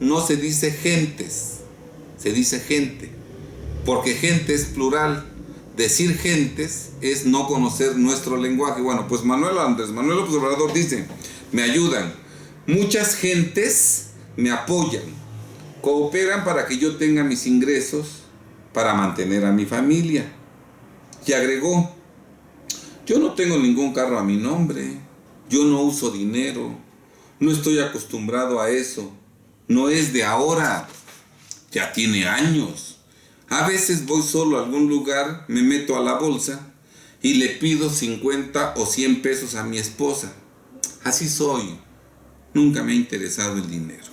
no se dice gentes, se dice gente, porque gente es plural. Decir gentes es no conocer nuestro lenguaje. Bueno, pues Andrés Manuel López Obrador dice: me ayudan, muchas gentes me apoyan, cooperan para que yo tenga mis ingresos para mantener a mi familia. Y agregó: yo no tengo ningún carro a mi nombre, yo no uso dinero, no estoy acostumbrado a eso, no es de ahora, ya tiene años. A veces voy solo a algún lugar, me meto a la bolsa y le pido 50 o 100 pesos a mi esposa. Así soy, nunca me ha interesado el dinero.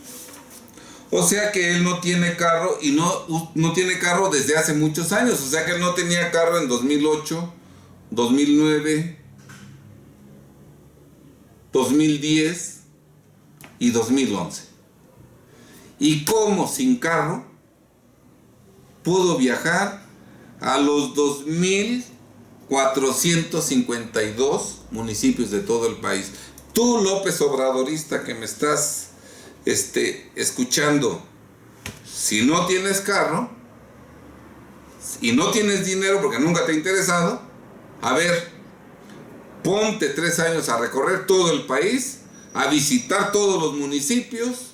O sea que él no tiene carro y no tiene carro desde hace muchos años. O sea que él no tenía carro en 2008, 2009, 2010 y 2011. ¿Y cómo sin carro pudo viajar a los 2,452 municipios de todo el país? Tú, López Obradorista, que me estás escuchando, si no tienes carro y no tienes dinero porque nunca te ha interesado, a ver, ponte 3 años a recorrer todo el país, a visitar todos los municipios,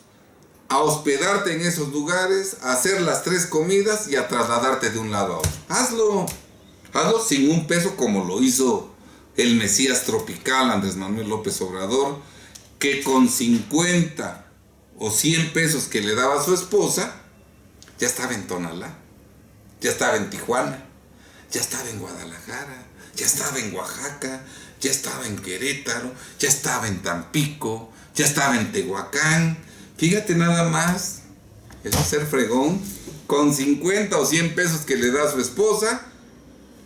a hospedarte en esos lugares, a hacer las 3 comidas y a trasladarte de un lado a otro. Hazlo sin un peso, como lo hizo el Mesías tropical Andrés Manuel López Obrador, que con 50 o 100 pesos que le daba a su esposa, ya estaba en Tonalá, ya estaba en Tijuana, ya estaba en Guadalajara, ya estaba en Oaxaca, ya estaba en Querétaro, ya estaba en Tampico, ya estaba en Tehuacán. Fíjate nada más, eso es ser fregón, con 50 o 100 pesos que le da a su esposa,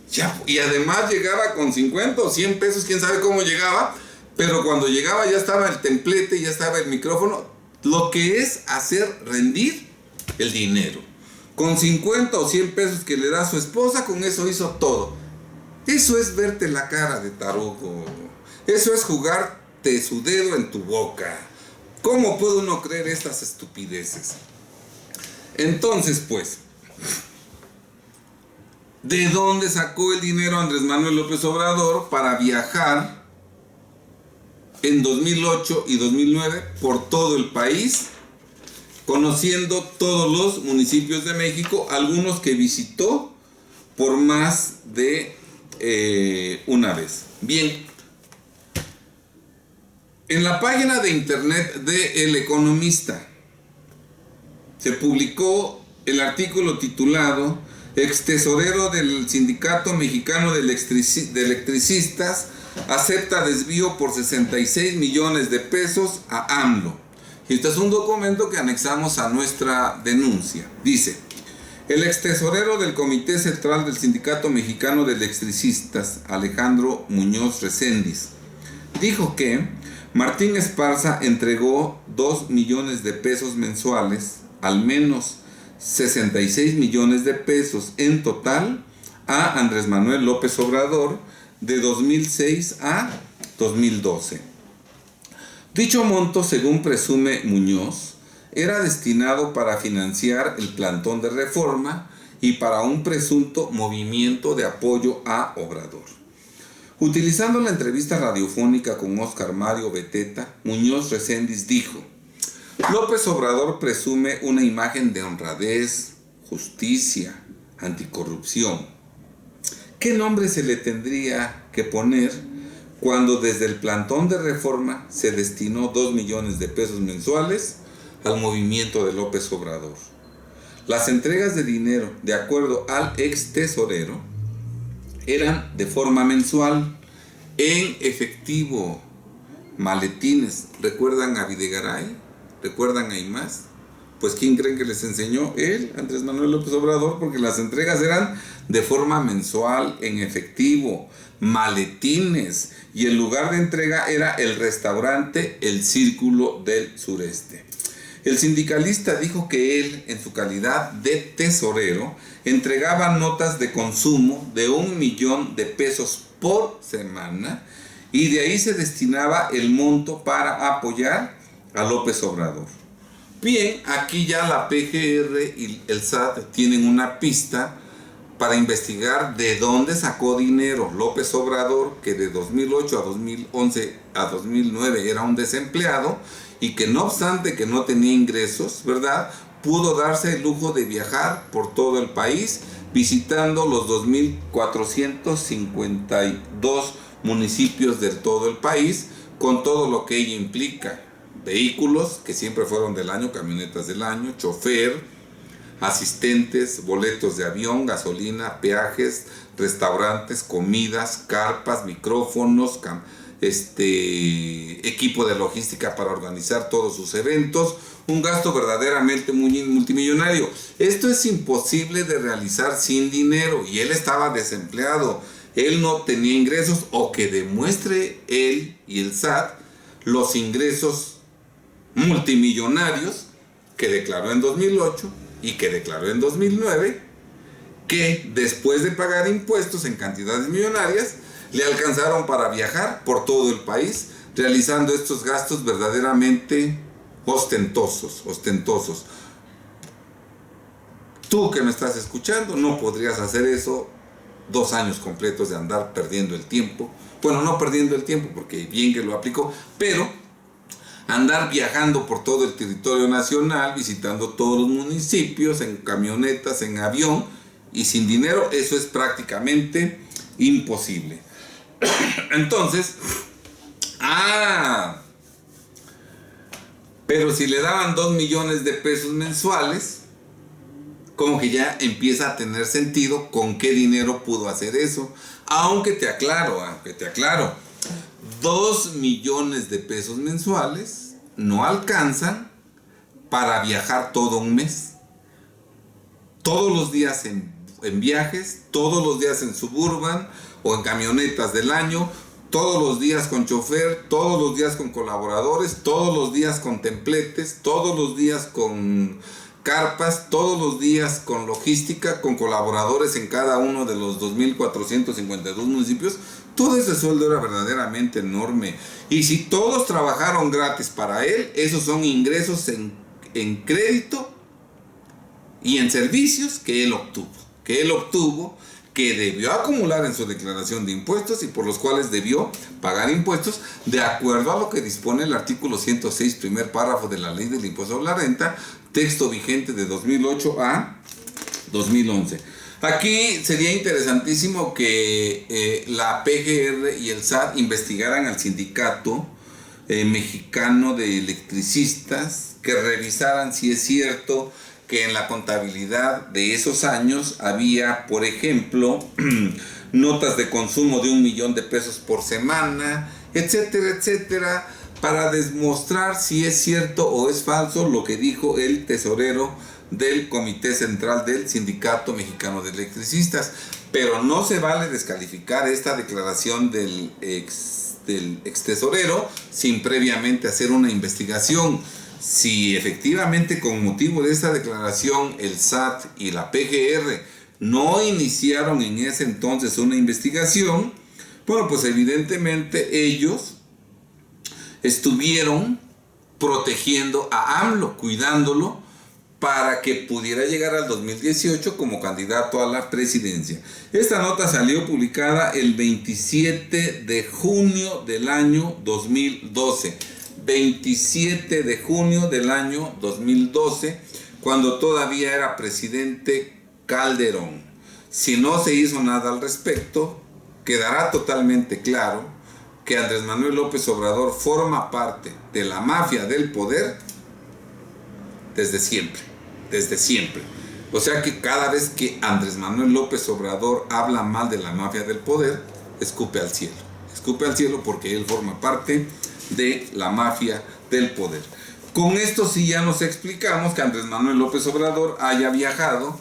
ya, y además llegaba con 50 o 100 pesos, quién sabe cómo llegaba, pero cuando llegaba ya estaba el templete, ya estaba el micrófono, lo que es hacer rendir el dinero. Con 50 o 100 pesos que le da a su esposa, con eso hizo todo. Eso es verte la cara de tarugo, eso es jugarte su dedo en tu boca. ¿Cómo puede uno creer estas estupideces? Entonces, pues, ¿de dónde sacó el dinero Andrés Manuel López Obrador para viajar en 2008 y 2009 por todo el país, conociendo todos los municipios de México, algunos que visitó por más de una vez? Bien, en la página de internet de El Economista se publicó el artículo titulado "Ex tesorero del Sindicato Mexicano de Electricistas acepta desvío por 66 millones de pesos a AMLO". Y este es un documento que anexamos a nuestra denuncia. Dice: el ex tesorero del Comité Central del Sindicato Mexicano de Electricistas, Alejandro Muñoz Reséndiz, dijo que Martín Esparza entregó 2 millones de pesos mensuales, al menos 66 millones de pesos en total, a Andrés Manuel López Obrador de 2006 a 2012. Dicho monto, según presume Muñoz, era destinado para financiar el plantón de reforma y para un presunto movimiento de apoyo a Obrador. Utilizando la entrevista radiofónica con Óscar Mario Beteta, Muñoz Reséndiz dijo: López Obrador presume una imagen de honradez, justicia, anticorrupción. ¿Qué nombre se le tendría que poner cuando desde el plantón de reforma se destinó 2 millones de pesos mensuales al movimiento de López Obrador? Las entregas de dinero, de acuerdo al ex tesorero, eran de forma mensual, en efectivo, maletines. ¿Recuerdan a Videgaray? ¿Recuerdan a Imaz? Pues ¿quién creen que les enseñó? Él, Andrés Manuel López Obrador, porque las entregas eran de forma mensual, en efectivo, maletines, y el lugar de entrega era el restaurante El Círculo del Sureste. El sindicalista dijo que él, en su calidad de tesorero, entregaba notas de consumo de 1 millón de pesos por semana, y de ahí se destinaba el monto para apoyar a López Obrador. Bien, aquí ya la PGR y el SAT tienen una pista para investigar de dónde sacó dinero López Obrador, que de 2008 a 2011 a 2009 era un desempleado y que no obstante que no tenía ingresos, ¿verdad?, pudo darse el lujo de viajar por todo el país visitando los 2.452 municipios de todo el país, con todo lo que ello implica: vehículos que siempre fueron del año, camionetas del año, chofer, asistentes, boletos de avión, gasolina, peajes, restaurantes, comidas, carpas, micrófonos, equipo de logística para organizar todos sus eventos. Un gasto verdaderamente muy multimillonario. Esto es imposible de realizar sin dinero, y él estaba desempleado, él no tenía ingresos, o que demuestre él y el SAT los ingresos multimillonarios que declaró en 2008 y que declaró en 2009, que después de pagar impuestos en cantidades millonarias le alcanzaron para viajar por todo el país realizando estos gastos verdaderamente ostentosos. Tú que me estás escuchando no podrías hacer eso 2 años completos de andar perdiendo el tiempo. Bueno, no perdiendo el tiempo porque bien que lo aplicó, pero andar viajando por todo el territorio nacional, visitando todos los municipios, en camionetas, en avión, y sin dinero, eso es prácticamente imposible. Entonces, pero si le daban 2 millones de pesos mensuales, como que ya empieza a tener sentido con qué dinero pudo hacer eso. Aunque te aclaro, 2 millones de pesos mensuales no alcanzan para viajar todo un mes. Todos los días en viajes, todos los días en Suburban o en camionetas del año, todos los días con chofer, todos los días con colaboradores, todos los días con templetes, todos los días con carpas, todos los días con logística, con colaboradores en cada uno de los 2.452 municipios. Todo ese sueldo era verdaderamente enorme. Y si todos trabajaron gratis para él, esos son ingresos en crédito y en servicios que él obtuvo, que debió acumular en su declaración de impuestos y por los cuales debió pagar impuestos de acuerdo a lo que dispone el artículo 106, primer párrafo de la Ley del Impuesto sobre la Renta, texto vigente de 2008 a 2011. Aquí sería interesantísimo que la PGR y el SAT investigaran al sindicato mexicano de electricistas, que revisaran si es cierto que en la contabilidad de esos años había, por ejemplo, notas de consumo de 1 millón de pesos por semana, etcétera, etcétera, para demostrar si es cierto o es falso lo que dijo el tesorero del Comité Central del Sindicato Mexicano de Electricistas. Pero no se vale descalificar esta declaración del ex tesorero sin previamente hacer una investigación. Si efectivamente con motivo de esta declaración el SAT y la PGR no iniciaron en ese entonces una investigación, bueno, pues evidentemente ellos estuvieron protegiendo a AMLO, cuidándolo para que pudiera llegar al 2018 como candidato a la presidencia. Esta nota salió publicada el 27 de junio del año 2012. 27 de junio del año 2012, cuando todavía era presidente Calderón. Si no se hizo nada al respecto, quedará totalmente claro que Andrés Manuel López Obrador forma parte de la mafia del poder desde siempre. O sea que cada vez que Andrés Manuel López Obrador habla mal de la mafia del poder, escupe al cielo porque él forma parte de la mafia del poder. Con esto sí ya nos explicamos que Andrés Manuel López Obrador haya viajado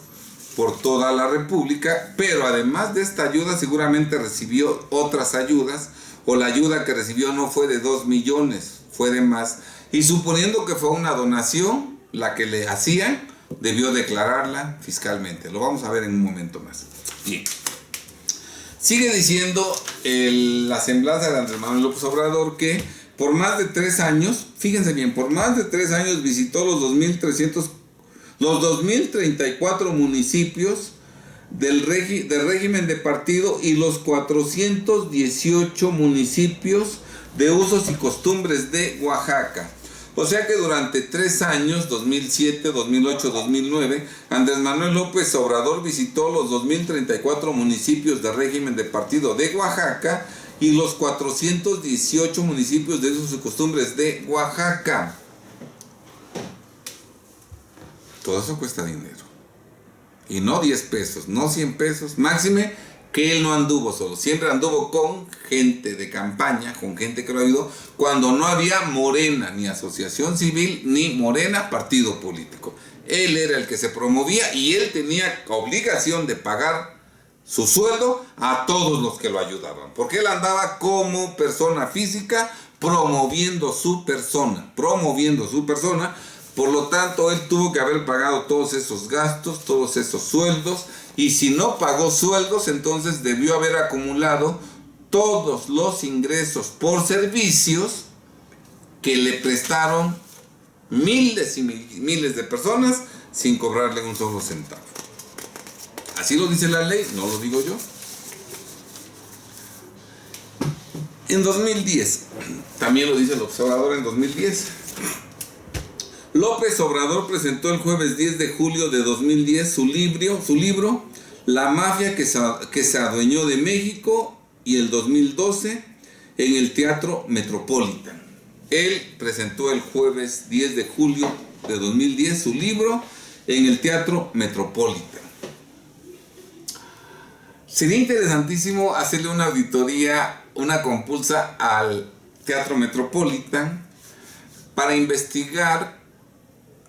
por toda la República, pero además de esta ayuda seguramente recibió otras ayudas, o la ayuda que recibió no fue de 2 millones, fue de más, y suponiendo que fue una donación la que le hacían, debió declararla fiscalmente. Lo vamos a ver en un momento más. Bien. Sigue diciendo la semblanza de Andrés Manuel López Obrador que por más de 3 años, fíjense bien, por más de 3 años visitó los 2034 municipios del régimen de partido y los 418 municipios de usos y costumbres de Oaxaca. O sea que durante 3 años, 2007, 2008, 2009, Andrés Manuel López Obrador visitó los 2034 municipios de régimen de partido de Oaxaca y los 418 municipios de usos y costumbres de Oaxaca. Todo eso cuesta dinero. Y no 10 pesos, no 100 pesos. Máxime que él no anduvo solo, siempre anduvo con gente de campaña, con gente que lo ayudó, cuando no había Morena, ni asociación civil, ni Morena, partido político. Él era el que se promovía y él tenía obligación de pagar su sueldo a todos los que lo ayudaban, porque él andaba como persona física promoviendo su persona, por lo tanto él tuvo que haber pagado todos esos gastos, todos esos sueldos, y si no pagó sueldos, entonces debió haber acumulado todos los ingresos por servicios que le prestaron miles y miles de personas sin cobrarle un solo centavo. Así lo dice la ley, no lo digo yo. En 2010, también lo dice el observador en 2010, López Obrador presentó el jueves 10 de julio de 2010 su libro La mafia que se adueñó de México, y el 2012 en el Teatro Metropolitan. Él presentó el jueves 10 de julio de 2010 su libro en el Teatro Metropolitan. Sería interesantísimo hacerle una auditoría, una compulsa al Teatro Metropolitan para investigar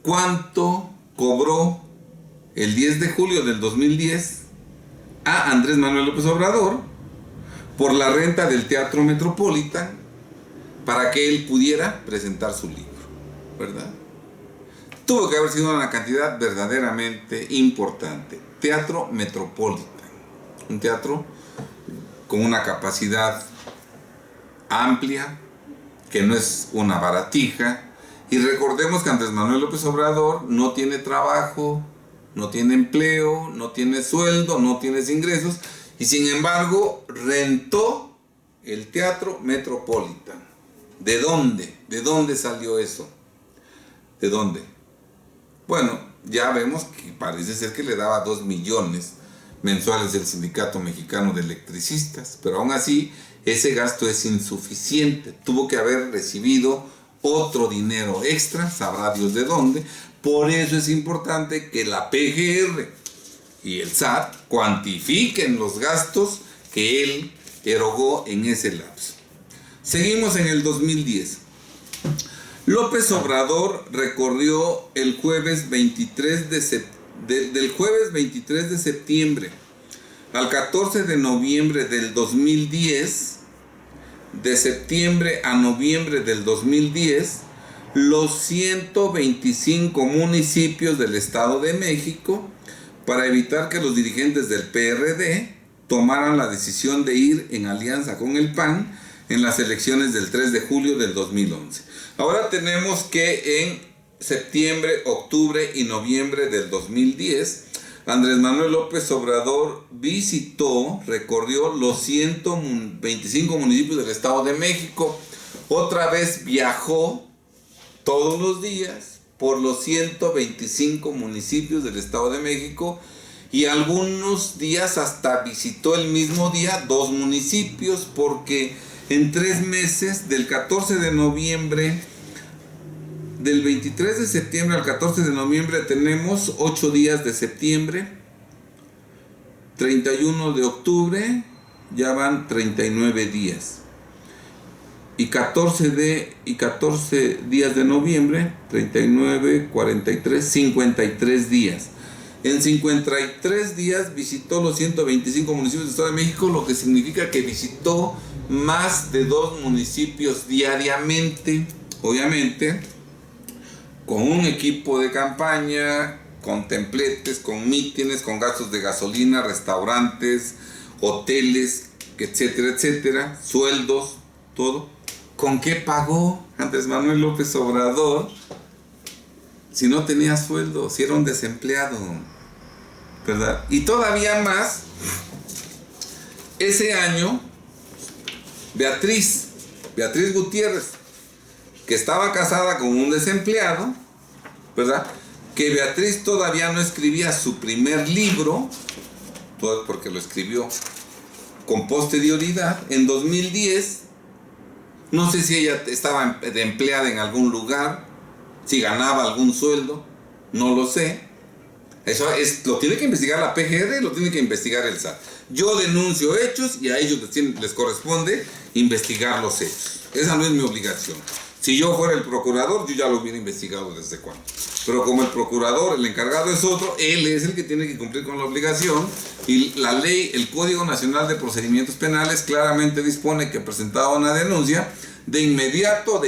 cuánto cobró el 10 de julio del 2010 a Andrés Manuel López Obrador por la renta del Teatro Metropolitan para que él pudiera presentar su libro, ¿verdad? Tuvo que haber sido una cantidad verdaderamente importante. Teatro Metropolitan, un teatro con una capacidad amplia, que no es una baratija. Y recordemos que Andrés Manuel López Obrador no tiene trabajo, no tiene empleo, no tiene sueldo, no tiene ingresos, y sin embargo rentó el Teatro Metropolitan. ¿De dónde? ¿De dónde salió eso? ¿De dónde? Bueno, ya vemos que parece ser que le daba 2 millones mensuales del Sindicato Mexicano de Electricistas, pero aún así ese gasto es insuficiente. Tuvo que haber recibido otro dinero extra, sabrá Dios de dónde. Por eso es importante que la PGR y el SAT cuantifiquen los gastos que él erogó en ese lapso. Seguimos en el 2010. López Obrador recorrió el jueves 23 del jueves 23 de septiembre al 14 de noviembre del 2010, de septiembre a noviembre del 2010, los 125 municipios del Estado de México, para evitar que los dirigentes del PRD tomaran la decisión de ir en alianza con el PAN en las elecciones del 3 de julio del 2011. Ahora tenemos que en septiembre, octubre y noviembre del 2010, Andrés Manuel López Obrador recorrió los 125 municipios del Estado de México. Otra vez viajó todos los días por los 125 municipios del Estado de México, y algunos días hasta visitó el mismo día 2 municipios, porque en 3 meses, del 14 de noviembre, del 23 de septiembre al 14 de noviembre, tenemos 8 días de septiembre, 31 de octubre, ya van 39 días. Y 14 días de noviembre, 39, 43, 53 días. En 53 días visitó los 125 municipios del Estado de México, lo que significa que visitó más de 2 municipios diariamente, obviamente, con un equipo de campaña, con templetes, con mítines, con gastos de gasolina, restaurantes, hoteles, etcétera, etcétera, sueldos, todo, ¿Con qué pagó Andrés Manuel López Obrador si no tenía sueldo, si era un desempleado? ¿Verdad? Y todavía más, ese año, Beatriz Gutiérrez, que estaba casada con un desempleado, ¿verdad? Que Beatriz todavía no escribía su primer libro, porque lo escribió con posterioridad, en 2010. No sé si ella estaba de empleada en algún lugar, si ganaba algún sueldo, no lo sé. Eso lo tiene que investigar la PGR y lo tiene que investigar el SAT. Yo denuncio hechos y a ellos les corresponde investigar los hechos. Esa no es mi obligación. Si yo fuera el procurador, yo ya lo hubiera investigado desde cuándo. Pero como el procurador, el encargado es otro, él es el que tiene que cumplir con la obligación. Y la ley, el Código Nacional de Procedimientos Penales, claramente dispone que presentada una denuncia, de inmediato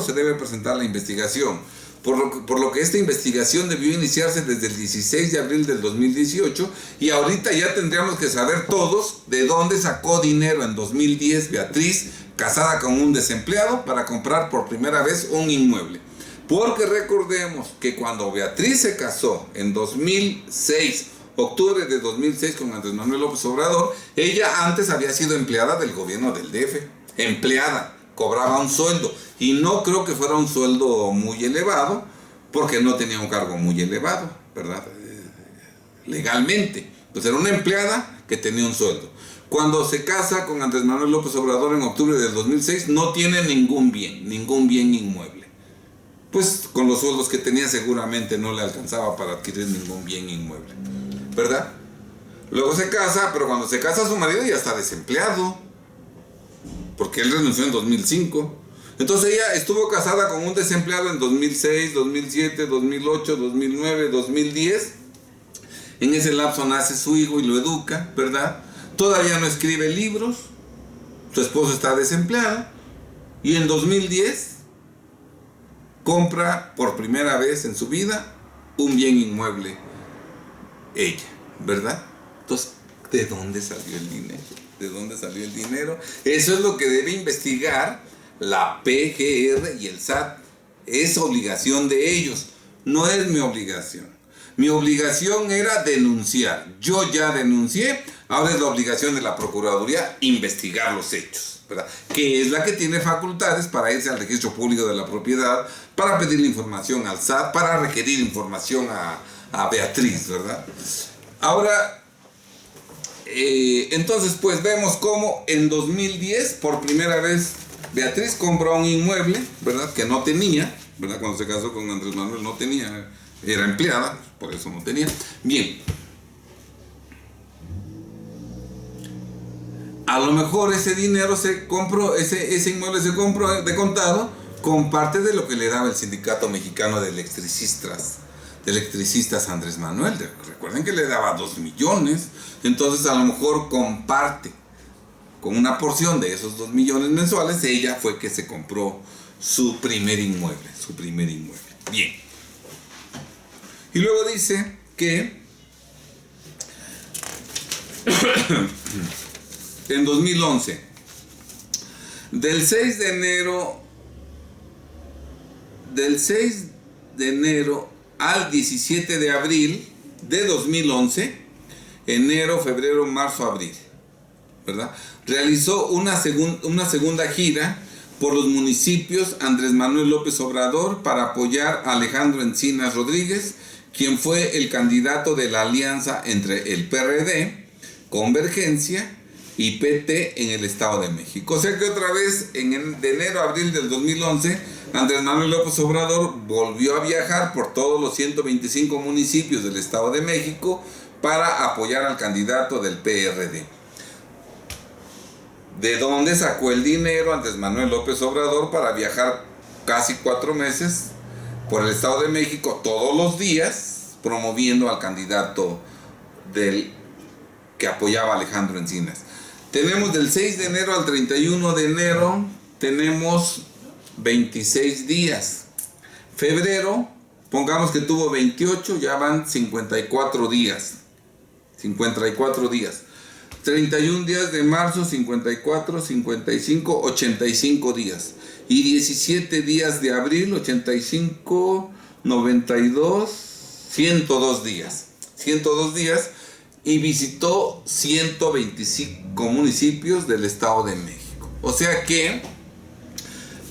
se debe presentar la investigación. Por lo que esta investigación debió iniciarse desde el 16 de abril del 2018 y ahorita ya tendríamos que saber todos de dónde sacó dinero en 2010 Beatriz, casada con un desempleado, para comprar por primera vez un inmueble. Porque recordemos que cuando Beatriz se casó en 2006, octubre de 2006 con Andrés Manuel López Obrador, ella antes había sido empleada del gobierno del DF, empleada, cobraba un sueldo y no creo que fuera un sueldo muy elevado porque no tenía un cargo muy elevado, ¿verdad? Legalmente. Pues era una empleada que tenía un sueldo. Cuando se casa con Andrés Manuel López Obrador en octubre del 2006 no tiene ningún bien inmueble. Pues con los sueldos que tenía seguramente no le alcanzaba para adquirir ningún bien inmueble, ¿verdad? Luego se casa, pero cuando se casa su marido ya está desempleado, porque él renunció en 2005. Entonces ella estuvo casada con un desempleado en 2006, 2007, 2008, 2009, 2010. En ese lapso nace su hijo y lo educa, ¿verdad? Todavía no escribe libros, su esposo está desempleado, y en 2010 compra por primera vez en su vida un bien inmueble ella, ¿verdad? Entonces, ¿de dónde salió el dinero? ¿De dónde salió el dinero? Eso es lo que debe investigar la PGR y el SAT. Es obligación de ellos, no es mi obligación. Mi obligación era denunciar. Yo ya denuncié, ahora es la obligación de la Procuraduría investigar los hechos, ¿verdad? Que es la que tiene facultades para irse al registro público de la propiedad, para pedirle información al SAT, para requerir información a Beatriz, ¿verdad? Ahora, entonces pues vemos cómo en 2010 por primera vez Beatriz compró un inmueble, ¿verdad? Que no tenía, ¿verdad? Cuando se casó con Andrés Manuel no tenía, era empleada, por eso no tenía. Bien, a lo mejor ese dinero se compró, ese inmueble se compró de contado con parte de lo que le daba el Sindicato Mexicano de Electricistas Andrés Manuel. Recuerden que le daba 2 millones, entonces a lo mejor comparte con una porción de esos 2 millones mensuales. Ella fue que se compró su primer inmueble. Bien. Y luego dice que en 2011, del 6 de enero al 17 de abril de 2011, enero, febrero, marzo, abril, ¿verdad? Realizó una segunda gira por los municipios Andrés Manuel López Obrador para apoyar a Alejandro Encinas Rodríguez, quien fue el candidato de la alianza entre el PRD, Convergencia y PT en el Estado de México. O sea que otra vez, de enero a abril del 2011, Andrés Manuel López Obrador volvió a viajar por todos los 125 municipios del Estado de México para apoyar al candidato del PRD. ¿De dónde sacó el dinero Andrés Manuel López Obrador para viajar casi 4 meses por el Estado de México todos los días promoviendo al candidato que apoyaba a Alejandro Encinas? Tenemos del 6 de enero al 31 de enero, tenemos 26 días. Febrero, pongamos que tuvo 28, ya van 54 días. 31 días de marzo, 54, 55, 85 días. Y 17 días de abril, 85, 92, 102 días. 102 días y visitó 125 municipios del Estado de México. O sea que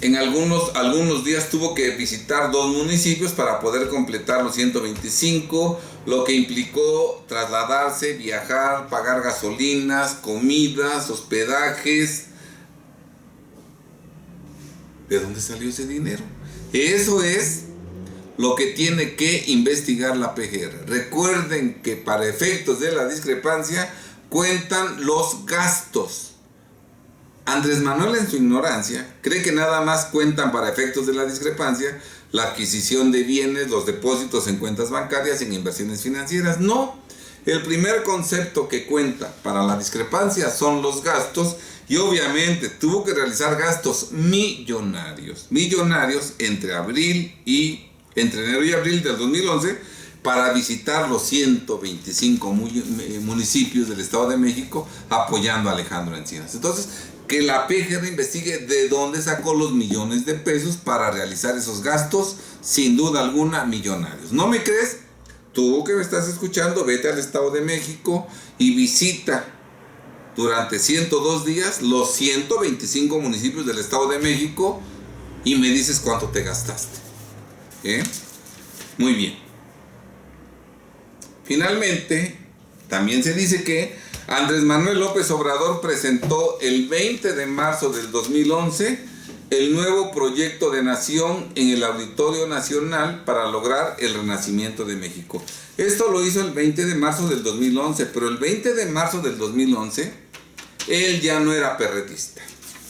en algunos días tuvo que visitar 2 municipios para poder completar los 125, lo que implicó trasladarse, viajar, pagar gasolinas, comidas, hospedajes. ¿De dónde salió ese dinero? Eso es lo que tiene que investigar la PGR. Recuerden que para efectos de la discrepancia cuentan los gastos. Andrés Manuel, en su ignorancia, cree que nada más cuentan para efectos de la discrepancia la adquisición de bienes, los depósitos en cuentas bancarias y en inversiones financieras. No, el primer concepto que cuenta para la discrepancia son los gastos, y obviamente tuvo que realizar gastos millonarios entre enero y abril del 2011 para visitar los 125 municipios del Estado de México apoyando a Alejandro Encinas. Entonces, que la PGR investigue de dónde sacó los millones de pesos para realizar esos gastos, sin duda alguna millonarios. ¿No me crees? Tú que me estás escuchando, vete al Estado de México y visita durante 102 días los 125 municipios del Estado de México y me dices cuánto te gastaste. Muy bien. Finalmente, también se dice que Andrés Manuel López Obrador presentó el 20 de marzo del 2011 el nuevo proyecto de nación en el Auditorio Nacional para lograr el renacimiento de México. Esto lo hizo el 20 de marzo del 2011, pero el 20 de marzo del 2011 él ya no era perredista.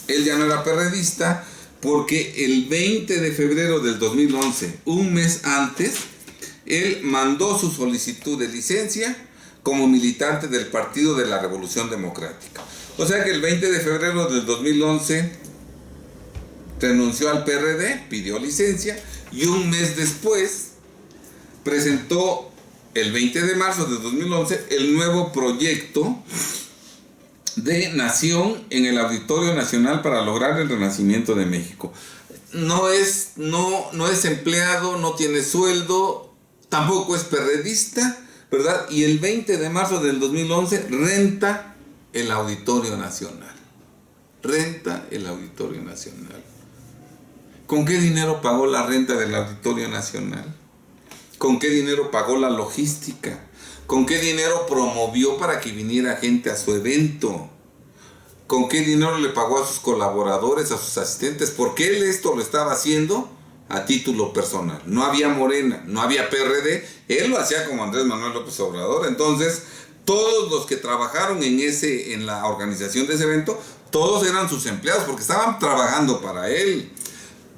Él ya no era perredista porque el 20 de febrero del 2011, un mes antes, él mandó su solicitud de licencia como militante del Partido de la Revolución Democrática. O sea que el 20 de febrero del 2011 renunció al PRD, pidió licencia y un mes después presentó, el 20 de marzo de 2011, el nuevo proyecto de nación en el Auditorio Nacional para lograr el renacimiento de México. No es empleado, no tiene sueldo, tampoco es perredista, ¿verdad? Y el 20 de marzo del 2011 renta el Auditorio Nacional. Renta el Auditorio Nacional. ¿Con qué dinero pagó la renta del Auditorio Nacional? ¿Con qué dinero pagó la logística? ¿Con qué dinero promovió para que viniera gente a su evento? ¿Con qué dinero le pagó a sus colaboradores, a sus asistentes? Porque él esto lo estaba haciendo a título personal. No había Morena, no había PRD, él lo hacía como Andrés Manuel López Obrador. Entonces, todos los que trabajaron en la organización de ese evento, todos eran sus empleados porque estaban trabajando para él.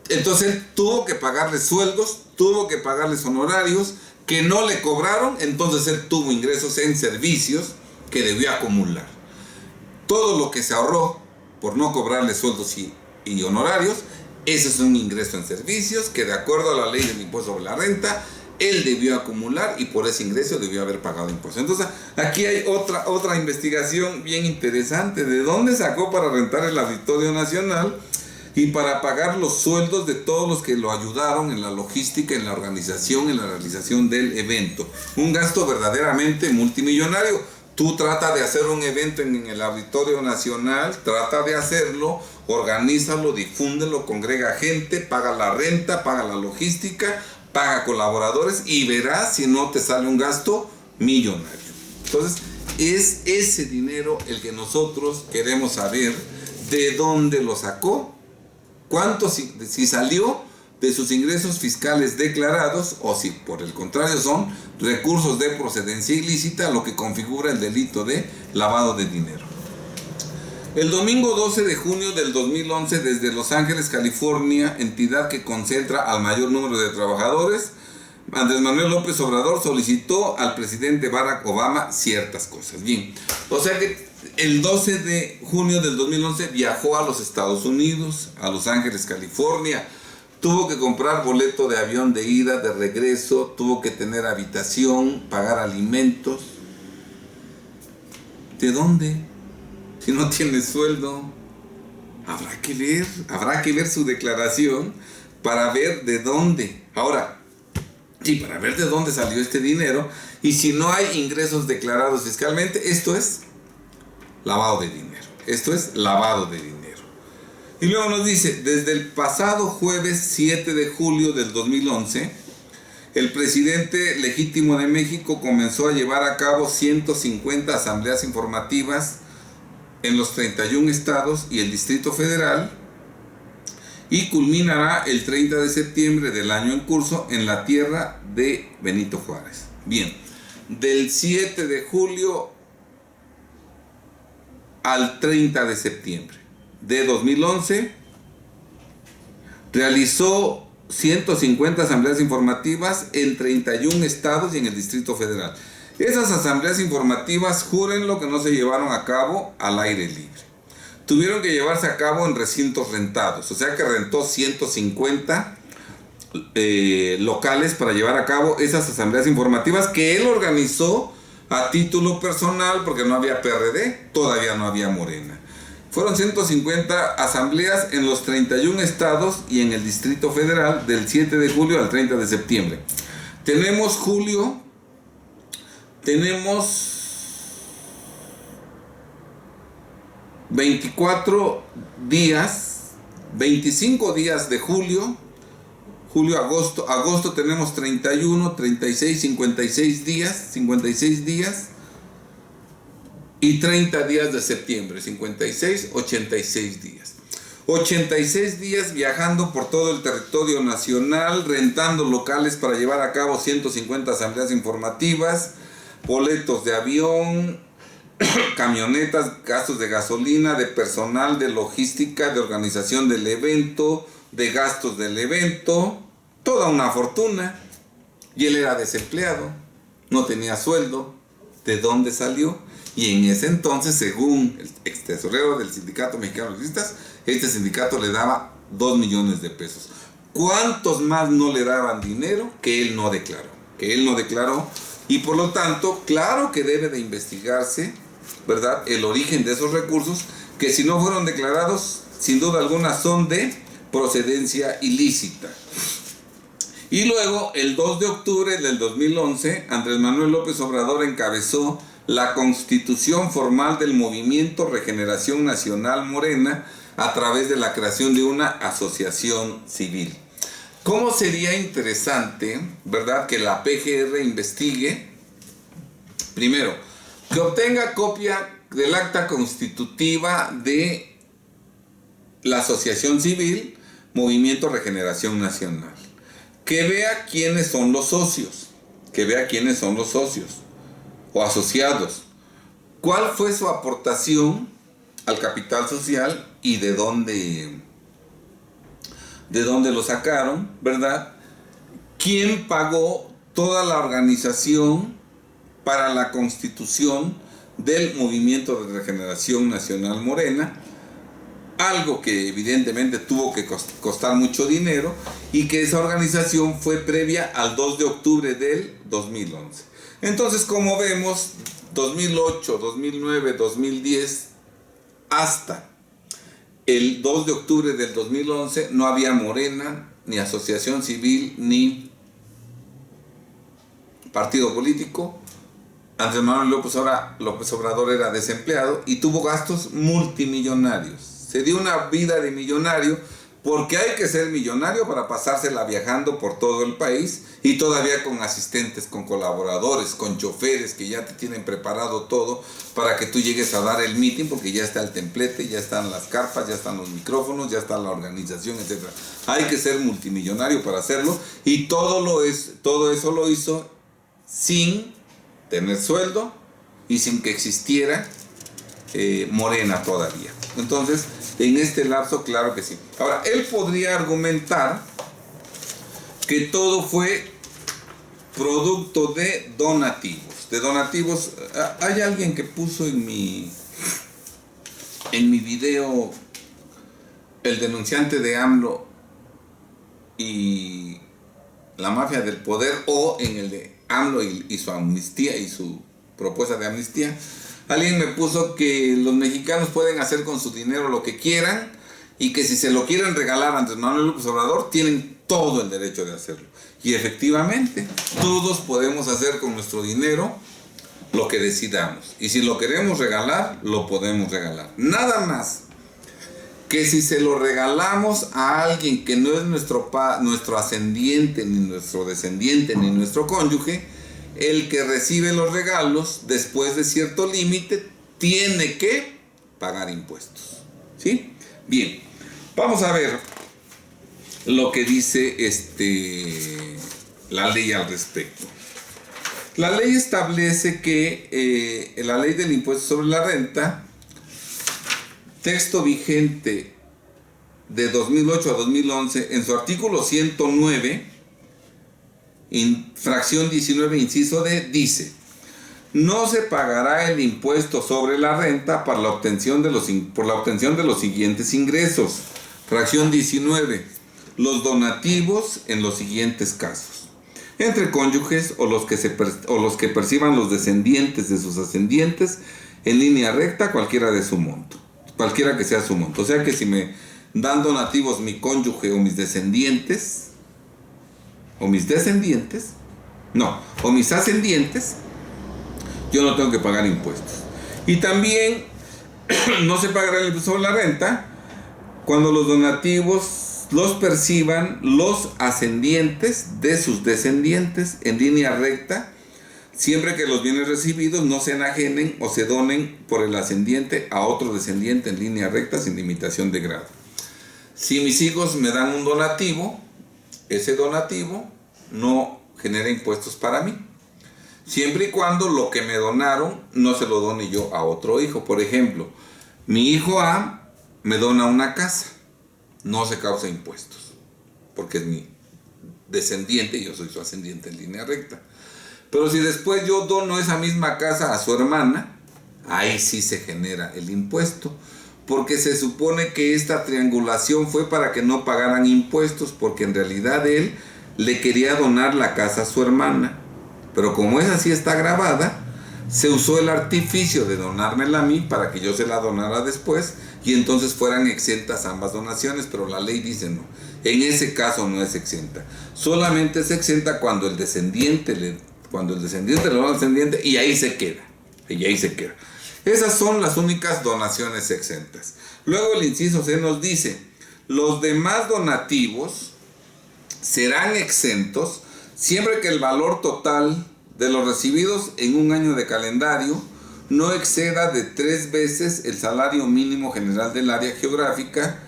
Entonces, él tuvo que pagarles sueldos, tuvo que pagarles honorarios que no le cobraron. Entonces, él tuvo ingresos en servicios que debió acumular. Todo lo que se ahorró por no cobrarles sueldos y honorarios, ese es un ingreso en servicios que, de acuerdo a la ley del impuesto sobre la renta, él debió acumular y por ese ingreso debió haber pagado impuestos. Entonces, aquí hay otra investigación bien interesante. ¿De dónde sacó para rentar el Auditorio Nacional y para pagar los sueldos de todos los que lo ayudaron en la logística, en la organización, en la realización del evento? Un gasto verdaderamente multimillonario. Tú trata de hacer un evento en el Auditorio Nacional, trata de hacerlo, organízalo, difúndelo, congrega gente, paga la renta, paga la logística, paga colaboradores y verás si no te sale un gasto millonario. Entonces, es ese dinero el que nosotros queremos saber de dónde lo sacó, cuánto, si salió de sus ingresos fiscales declarados o si por el contrario son recursos de procedencia ilícita, lo que configura el delito de lavado de dinero. El domingo 12 de junio del 2011, desde Los Ángeles, California, entidad que concentra al mayor número de trabajadores, Andrés Manuel López Obrador solicitó al presidente Barack Obama ciertas cosas. Bien, o sea que el 12 de junio del 2011 viajó a los Estados Unidos, a Los Ángeles, California. Tuvo que comprar boleto de avión de ida, de regreso, tuvo que tener habitación, pagar alimentos. ¿De dónde? si no tiene sueldo? Habrá que ver su declaración para ver de dónde. Ahora, sí, para ver de dónde salió este dinero, y si no hay ingresos declarados fiscalmente, esto es lavado de dinero. Esto es lavado de dinero. Y luego nos dice, desde el pasado jueves 7 de julio del 2011, el presidente legítimo de México comenzó a llevar a cabo 150 asambleas informativas en los 31 estados y el Distrito Federal, y culminará el 30 de septiembre del año en curso en la tierra de Benito Juárez. Bien, del 7 de julio al 30 de septiembre de 2011, realizó 150 asambleas informativas en 31 estados y en el Distrito Federal. Esas asambleas informativas, júrenlo que no se llevaron a cabo al aire libre. Tuvieron que llevarse a cabo en recintos rentados, o sea que rentó 150 locales para llevar a cabo esas asambleas informativas que él organizó a título personal, porque no había PRD, todavía no había Morena. Fueron 150 asambleas en los 31 estados y en el Distrito Federal del 7 de julio al 30 de septiembre. Tenemos julio, tenemos 24 días, 25 días de julio, agosto tenemos 31, 36, 56 días, y 30 días de septiembre, 56, 86 días. 86 días viajando por todo el territorio nacional, rentando locales para llevar a cabo 150 asambleas informativas, boletos de avión, camionetas, gastos de gasolina, de personal, de logística, de organización del evento, de gastos del evento, toda una fortuna. Y él era desempleado, no tenía sueldo. ¿De dónde salió? Y en ese entonces, según el ex tesorero del Sindicato Mexicano de Electricistas, este sindicato le daba 2 millones de pesos. ¿Cuántos más no le daban dinero que él no declaró? Y por lo tanto, claro que debe de investigarse, ¿verdad?, el origen de esos recursos, que si no fueron declarados, sin duda alguna son de procedencia ilícita. Y luego, el 2 de octubre del 2011, Andrés Manuel López Obrador encabezó la constitución formal del Movimiento Regeneración Nacional Morena a través de la creación de una asociación civil. ¿Cómo sería interesante, verdad, que la PGR investigue? Primero, que obtenga copia del acta constitutiva de la asociación civil Movimiento Regeneración Nacional. Que vea quiénes son los socios. O asociados. ¿Cuál fue su aportación al capital social y de dónde lo sacaron, ¿verdad? ¿Quién pagó toda la organización para la constitución del Movimiento de Regeneración Nacional Morena? Algo que evidentemente tuvo que costar mucho dinero, y que esa organización fue previa al 2 de octubre del 2011. Entonces, como vemos, 2008, 2009, 2010, hasta el 2 de octubre del 2011 no había Morena, ni asociación civil, ni partido político. Andrés Manuel López Obrador era desempleado y tuvo gastos multimillonarios. Se dio una vida de millonario, porque hay que ser millonario para pasársela viajando por todo el país, y todavía con asistentes, con colaboradores, con choferes que ya te tienen preparado todo para que tú llegues a dar el meeting, porque ya está el templete, ya están las carpas, ya están los micrófonos, ya está la organización, etc. Hay que ser multimillonario para hacerlo, y todo eso lo hizo sin tener sueldo y sin que existiera Morena todavía. Entonces, en este lapso, claro que sí. Ahora, él podría argumentar que todo fue producto de donativos. Hay alguien que puso en mi video el denunciante de AMLO y la mafia del poder, o en el de AMLO y su amnistía y su propuesta de amnistía. Alguien me puso que los mexicanos pueden hacer con su dinero lo que quieran y que si se lo quieren regalar a Andrés Manuel López Obrador, tienen todo el derecho de hacerlo. Y efectivamente, todos podemos hacer con nuestro dinero lo que decidamos. Y si lo queremos regalar, lo podemos regalar. Nada más que si se lo regalamos a alguien que no es nuestro ascendiente, ni nuestro descendiente, ni nuestro cónyuge, el que recibe los regalos, después de cierto límite, tiene que pagar impuestos. ¿Sí? Bien, vamos a ver lo que dice la ley al respecto. La ley establece que la ley del impuesto sobre la renta, texto vigente de 2008 a 2011, en su artículo 109, fracción 19, inciso D, dice: no se pagará el impuesto sobre la renta por la obtención de los siguientes ingresos. Fracción 19, los donativos en los siguientes casos: entre cónyuges o los que perciban los descendientes de sus ascendientes en línea recta, cualquiera que sea su monto. O sea que si me dan donativos mi cónyuge o mis ascendientes, yo no tengo que pagar impuestos. Y también no se pagará el impuesto sobre la renta cuando los donativos los perciban los ascendientes de sus descendientes en línea recta, siempre que los bienes recibidos no se enajenen o se donen por el ascendiente a otro descendiente en línea recta sin limitación de grado. Si mis hijos me dan un donativo, ese donativo no genera impuestos para mí, siempre y cuando lo que me donaron no se lo done yo a otro hijo. Por ejemplo, mi hijo A me dona una casa, no se causa impuestos, porque es mi descendiente y yo soy su ascendiente en línea recta. Pero si después yo dono esa misma casa a su hermana, ahí sí se genera el impuesto, porque se supone que esta triangulación fue para que no pagaran impuestos, porque en realidad él le quería donar la casa a su hermana. Pero como esa sí está grabada, se usó el artificio de donármela a mí para que yo se la donara después y entonces fueran exentas ambas donaciones, pero la ley dice no. En ese caso no es exenta. Solamente es exenta cuando el descendiente le dona al descendiente y ahí se queda. Esas son las únicas donaciones exentas. Luego el inciso C nos dice: los demás donativos serán exentos siempre que el valor total de los recibidos en un año de calendario no exceda de 3 veces el salario mínimo general del área geográfica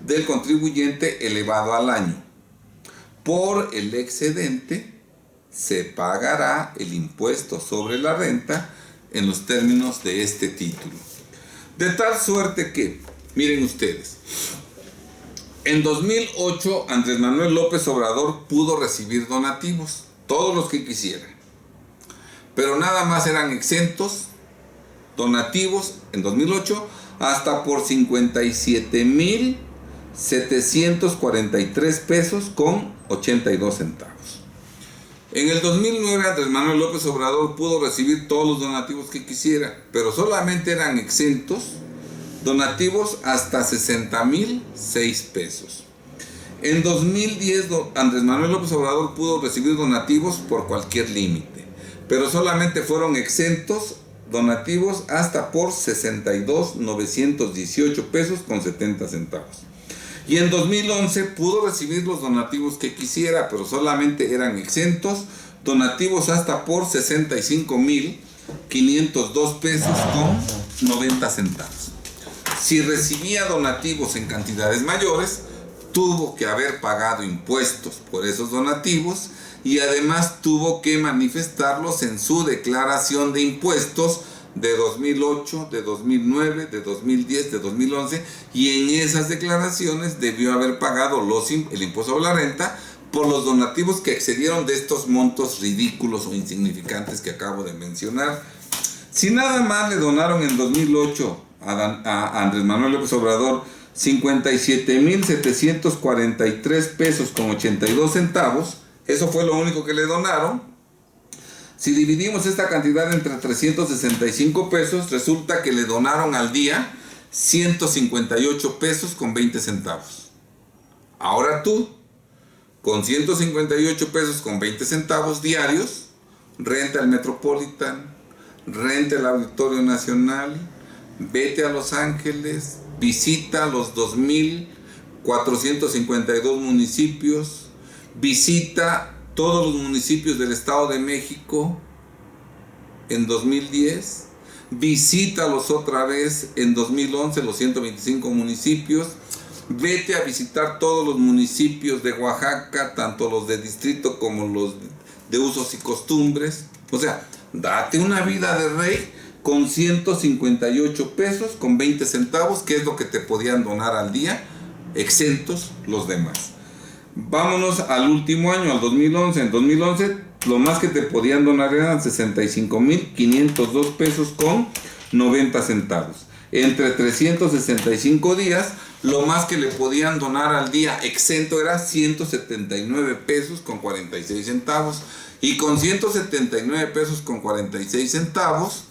del contribuyente elevado al año. Por el excedente se pagará el impuesto sobre la renta en los términos de este título. De tal suerte que, miren ustedes, en 2008 Andrés Manuel López Obrador pudo recibir donativos, todos los que quisiera, pero nada más eran exentos donativos en 2008 hasta por 57,743 pesos con 82 centavos. En el 2009 Andrés Manuel López Obrador pudo recibir todos los donativos que quisiera, pero solamente eran exentos donativos hasta 60,006 pesos. En 2010 Andrés Manuel López Obrador pudo recibir donativos por cualquier límite, pero solamente fueron exentos donativos hasta por 62,918 pesos con 70 centavos. Y en 2011 pudo recibir los donativos que quisiera, pero solamente eran exentos donativos hasta por 65,502 pesos con 90 centavos. Si recibía donativos en cantidades mayores, tuvo que haber pagado impuestos por esos donativos y además tuvo que manifestarlos en su declaración de impuestos de 2008, de 2009, de 2010, de 2011, y en esas declaraciones debió haber pagado el impuesto sobre la renta por los donativos que excedieron de estos montos ridículos o insignificantes que acabo de mencionar. Si nada más le donaron en 2008 a Andrés Manuel López Obrador 57,743 pesos con 82 centavos, eso fue lo único que le donaron. Si dividimos esta cantidad entre 365 pesos, resulta que le donaron al día 158 pesos con 20 centavos. Ahora tú, con 158 pesos con 20 centavos diarios, renta el Metropolitan, renta el Auditorio Nacional, vete a Los Ángeles, visita los 2,452 municipios, visita todos los municipios del Estado de México en 2010, visítalos otra vez en 2011, los 125 municipios, vete a visitar todos los municipios de Oaxaca, tanto los de distrito como los de usos y costumbres. O sea, date una vida de rey con 158 pesos con 20 centavos, que es lo que te podían donar al día, exentos los demás. Vámonos al último año, al 2011. En 2011, lo más que te podían donar eran 65,502 pesos con 90 centavos. Entre 365 días, lo más que le podían donar al día exento era 179 pesos con 46 centavos. Y con 179 pesos con 46 centavos,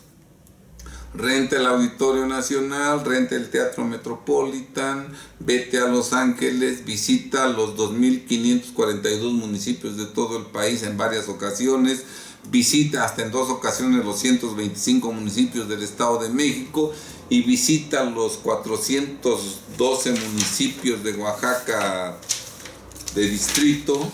renta el Auditorio Nacional, renta el Teatro Metropolitan, vete a Los Ángeles, visita los 2,542 municipios de todo el país en varias ocasiones, visita hasta en 2 ocasiones los 125 municipios del Estado de México y visita los 412 municipios de Oaxaca de distrito.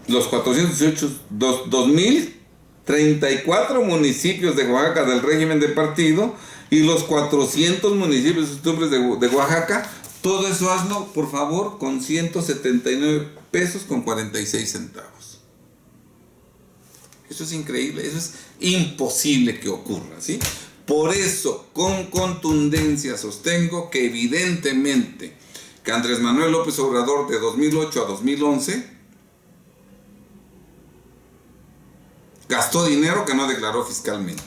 Los 2,034 municipios de Oaxaca del régimen de partido y los 400 municipios y costumbres de Oaxaca. Todo eso hazlo, por favor, con 179 pesos con 46 centavos. Eso es increíble, eso es imposible que ocurra, ¿sí? Por eso, con contundencia sostengo que evidentemente que Andrés Manuel López Obrador de 2008 a 2011 gastó dinero que no declaró fiscalmente,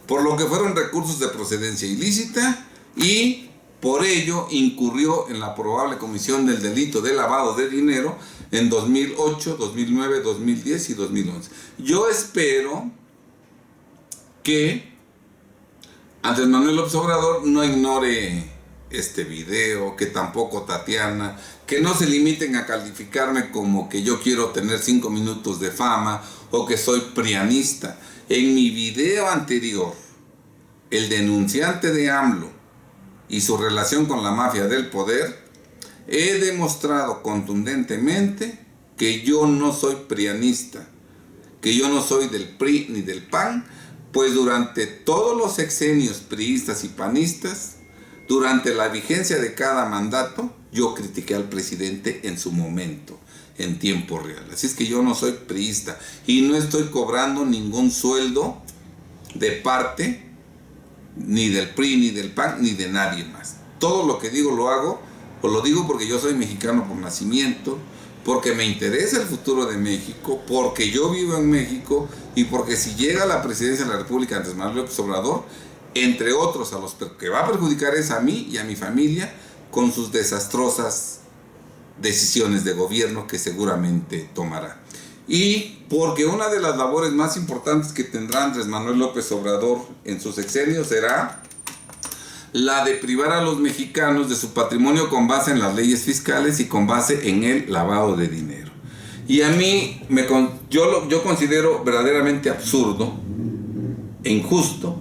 por lo que fueron recursos de procedencia ilícita y por ello incurrió en la probable comisión del delito de lavado de dinero en 2008, 2009, 2010 y 2011. Yo espero que Andrés Manuel López Obrador no ignore este video, que tampoco Tatiana, que no se limiten a calificarme como que yo quiero tener 5 minutos de fama o que soy prianista. En mi video anterior, el denunciante de AMLO y su relación con la mafia del poder, he demostrado contundentemente que yo no soy prianista, que yo no soy del PRI ni del PAN, pues durante todos los sexenios priistas y panistas, durante la vigencia de cada mandato, yo critiqué al presidente en su momento, en tiempo real. Así es que yo no soy priista y no estoy cobrando ningún sueldo de parte ni del PRI, ni del PAN, ni de nadie más. Todo lo que digo lo hago, o lo digo porque yo soy mexicano por nacimiento, porque me interesa el futuro de México, porque yo vivo en México y porque si llega a la presidencia de la República Andrés Manuel López Obrador, entre otros a los que va a perjudicar es a mí y a mi familia con sus desastrosas decisiones de gobierno que seguramente tomará. Y porque una de las labores más importantes que tendrá Andrés Manuel López Obrador en su sexenio será la de privar a los mexicanos de su patrimonio con base en las leyes fiscales y con base en el lavado de dinero. Y a mí, yo considero verdaderamente absurdo e injusto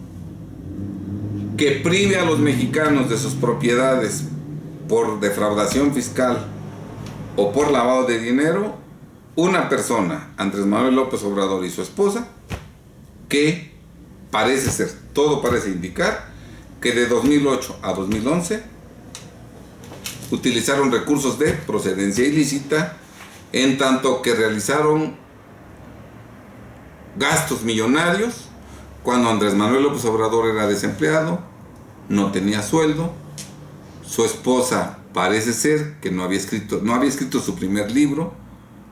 que prive a los mexicanos de sus propiedades por defraudación fiscal o por lavado de dinero una persona, Andrés Manuel López Obrador y su esposa, que parece ser, todo parece indicar, que de 2008 a 2011 utilizaron recursos de procedencia ilícita, en tanto que realizaron gastos millonarios cuando Andrés Manuel López Obrador era desempleado, no tenía sueldo, su esposa parece ser que no había escrito su primer libro,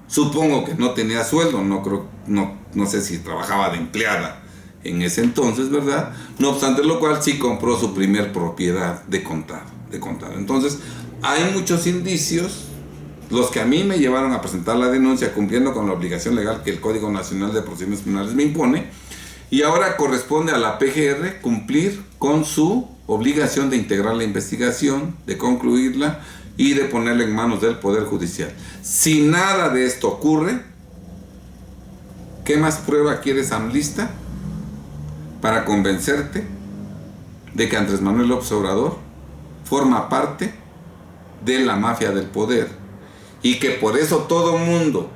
supongo que no tenía sueldo, no sé si trabajaba de empleada en ese entonces, ¿verdad? No obstante lo cual sí compró su primer propiedad de contado. Entonces, hay muchos indicios los que a mí me llevaron a presentar la denuncia cumpliendo con la obligación legal que el Código Nacional de Procedimientos Penales me impone, y ahora corresponde a la PGR cumplir con su obligación de integrar la investigación, de concluirla y de ponerla en manos del Poder Judicial. Si nada de esto ocurre, ¿qué más prueba quieres, AMLista, para convencerte de que Andrés Manuel López Obrador forma parte de la mafia del poder? Y que por eso todo mundo,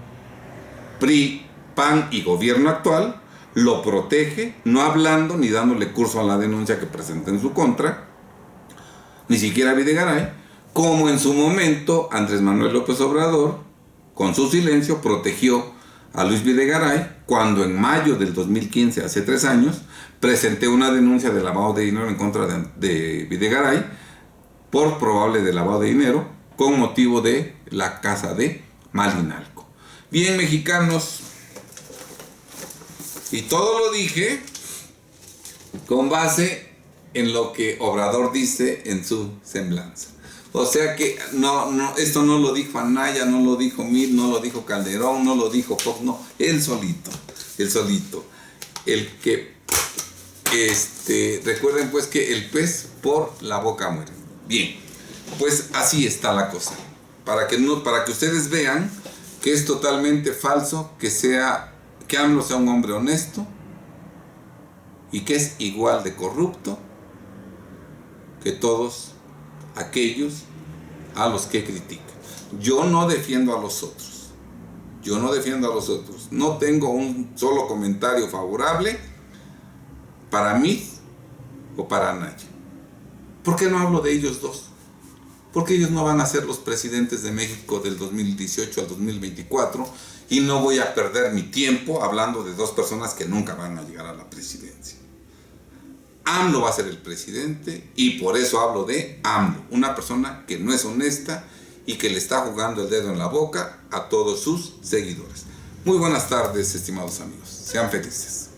PRI, PAN y gobierno actual, lo protege, no hablando ni dándole curso a la denuncia que presenta en su contra, ni siquiera a Videgaray, como en su momento Andrés Manuel López Obrador, con su silencio, protegió a Luis Videgaray cuando en mayo del 2015, hace 3 años, presenté una denuncia de lavado de dinero en contra de Videgaray por probable de lavado de dinero con motivo de la casa de Malinalco. Bien, mexicanos, y todo lo dije con base en lo que Obrador dice en su semblanza. O sea que esto no lo dijo Anaya, no lo dijo Mid, no lo dijo Calderón, no lo dijo Fox, no, él solito. El que, recuerden pues que el pez por la boca muere. Bien, pues así está la cosa. Para que ustedes vean que es totalmente falso que AMLO sea un hombre honesto y que es igual de corrupto que todos aquellos a los que critican. Yo no defiendo a los otros. No tengo un solo comentario favorable para mí o para Anaya. ¿Por qué no hablo de ellos dos? Porque ellos no van a ser los presidentes de México del 2018 al 2024 y no voy a perder mi tiempo hablando de dos personas que nunca van a llegar a la presidencia. AMLO va a ser el presidente y por eso hablo de AMLO, una persona que no es honesta y que le está jugando el dedo en la boca a todos sus seguidores. Muy buenas tardes, estimados amigos. Sean felices.